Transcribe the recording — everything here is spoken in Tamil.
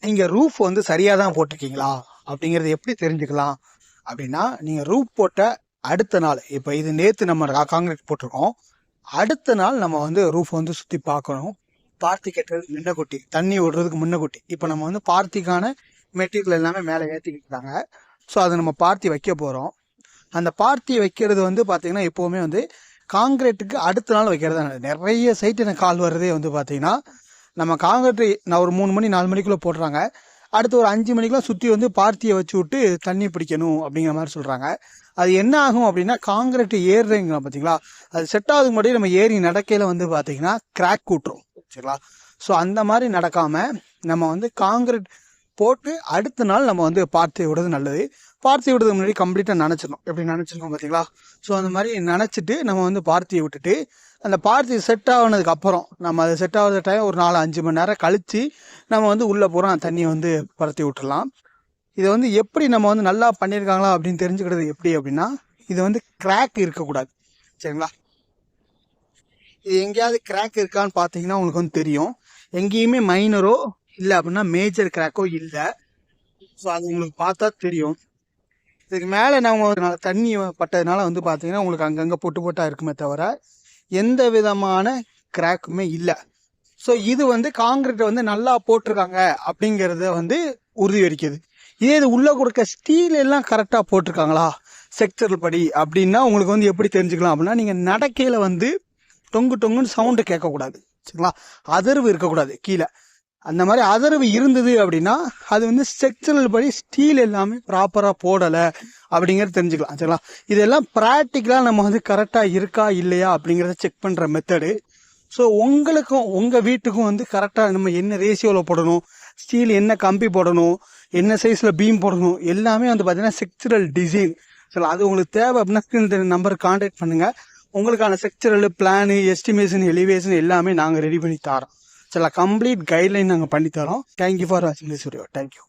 நீங்கள் ரூஃப் வந்து சரியாக தான் போட்டிருக்கீங்களா அப்படிங்கிறது எப்படி தெரிஞ்சுக்கலாம் அப்படின்னா, நீங்கள் ரூஃப் போட்ட அடுத்த நாள், இப்போ இது நேற்று நம்ம காங்கிரீட் போட்டிருக்கோம், அடுத்த நாள் நம்ம வந்து ரூஃப் வந்து சுற்றி பார்க்கணும். பார்த்தி கட்டுறது முன்னக்கூட்டி, தண்ணி விடுறதுக்கு முன்னக்கூட்டி. இப்போ நம்ம வந்து பார்த்திக்கான மெட்டீரியல் எல்லாமே மேலே ஏற்றிக்கிட்டாங்க. ஸோ அதை நம்ம பார்த்தி வைக்க போகிறோம். அந்த பார்த்தி வைக்கிறது வந்து பார்த்திங்கன்னா எப்போவுமே வந்து காங்கிரீட்டுக்கு அடுத்த நாள் வைக்கிறது தான். நிறைய சைட்டு எனக்கு கால் வர்றதே வந்து பார்த்திங்கன்னா, நம்ம காங்கிரீட் நான் ஒரு 3 மணி 4 மணிக்குள்ளே போடுறாங்க, அடுத்து ஒரு 5 மணிக்கெலாம் சுற்றி வந்து பார்த்தியை வச்சு விட்டு தண்ணி பிடிக்கணும் அப்படிங்கிற மாதிரி சொல்கிறாங்க. அது என்ன ஆகும் அப்படின்னா, காங்கிரீட் ஏறுறீங்களா பார்த்தீங்களா, அது செட் ஆகுதுக்கு முன்னாடி நம்ம ஏறி நடக்கையில் வந்து பார்த்தீங்கன்னா கிராக் கூட்டுரும். சரிங்களா? ஸோ அந்த மாதிரி நடக்காமல் நம்ம வந்து காங்கிரீட் போட்டு அடுத்த நாள் நம்ம வந்து பார்த்தி விடுறது நல்லது. பார்த்தி விடுறதுக்கு முன்னாடி கம்ப்ளீட்டாக நினச்சிடணும். எப்படி நினச்சிருக்கோம் பார்த்தீங்களா? ஸோ அந்த மாதிரி நினச்சிட்டு நம்ம வந்து பார்த்தியை விட்டுட்டு, அந்த பார்த்தி செட் ஆகினதுக்கு அப்புறம் நம்ம அது செட் ஆகுற டைம் ஒரு 4-5 மணி நேரம் கழித்து நம்ம வந்து உள்ளே போகிறோம் தண்ணியை வந்து பரத்தி விட்டுடலாம். இதை வந்து எப்படி நம்ம வந்து நல்லா பண்ணியிருக்காங்களா அப்படின்னு தெரிஞ்சுக்கிறது எப்படி அப்படின்னா, இது வந்து கிராக் இருக்கக்கூடாது. சரிங்களா? இது எங்கேயாவது கிராக் இருக்கான்னு பார்த்தீங்கன்னா உங்களுக்கு வந்து தெரியும். எங்கேயுமே மைனரோ இல்லை அப்படின்னா மேஜர் கிராக்கோ இல்லை. ஸோ அது உங்களுக்கு பார்த்தா தெரியும். இதுக்கு மேலே நம்ம தண்ணி பட்டதுனால வந்து பார்த்தீங்கன்னா உங்களுக்கு அங்கங்கே பொட்டு இருக்குமே தவிர எந்த விதமான கிராக்குமே இல்லை. ஸோ இது வந்து காங்கிரீட்டை வந்து நல்லா போட்டிருக்காங்க அப்படிங்கிறத வந்து உறுதியளிக்குது. இதே இது உள்ளே கொடுக்க ஸ்டீல் எல்லாம் கரெக்டாக போட்டிருக்காங்களா செக்டரல் படி அப்படின்னா உங்களுக்கு வந்து எப்படி தெரிஞ்சுக்கலாம் அப்படின்னா, நீங்கள் நடக்கையில் வந்து டொங்குன்னு சவுண்டு கேட்கக்கூடாது. சரிங்களா? அதிர்வு இருக்கக்கூடாது கீழே. அந்த மாதிரி அதிர்வு இருந்தது அப்படின்னா அது வந்து ஸ்ட்ரக்சரல் படி ஸ்டீல் எல்லாமே ப்ராப்பராக போடலை அப்படிங்கிறத தெரிஞ்சுக்கலாம். சரிங்களா? இதெல்லாம் ப்ராக்டிக்கலாக நம்ம வந்து கரெக்டாக இருக்கா இல்லையா அப்படிங்கிறத செக் பண்ணுற மெத்தடு. ஸோ உங்களுக்கும் உங்கள் வீட்டுக்கும் வந்து கரெக்டாக நம்ம என்ன ரேஷியோவில் போடணும், ஸ்டீல் என்ன கம்பி போடணும், என்ன சைஸில் பீம் போடணும், எல்லாமே வந்து பார்த்தீங்கன்னா ஸ்ட்ரக்சரல் டிசைன். சரி, அது உங்களுக்கு தேவை அப்படின்னா இந்த நம்பருக்கு கான்டாக்ட் பண்ணுங்கள். உங்களுக்கான ஸ்ட்ரக்சரல் பிளானு, எஸ்டிமேஷன், எலிவேஷன் எல்லாமே நாங்கள் ரெடி பண்ணி தரோம். சில கம்ப்ளீட் கைட்லைன் நாங்கள் பண்ணித்தரோம். தேங்க்யூ ஃபார் வாட்சிங் திஸ் வீடியோ. தேங்க்யூ.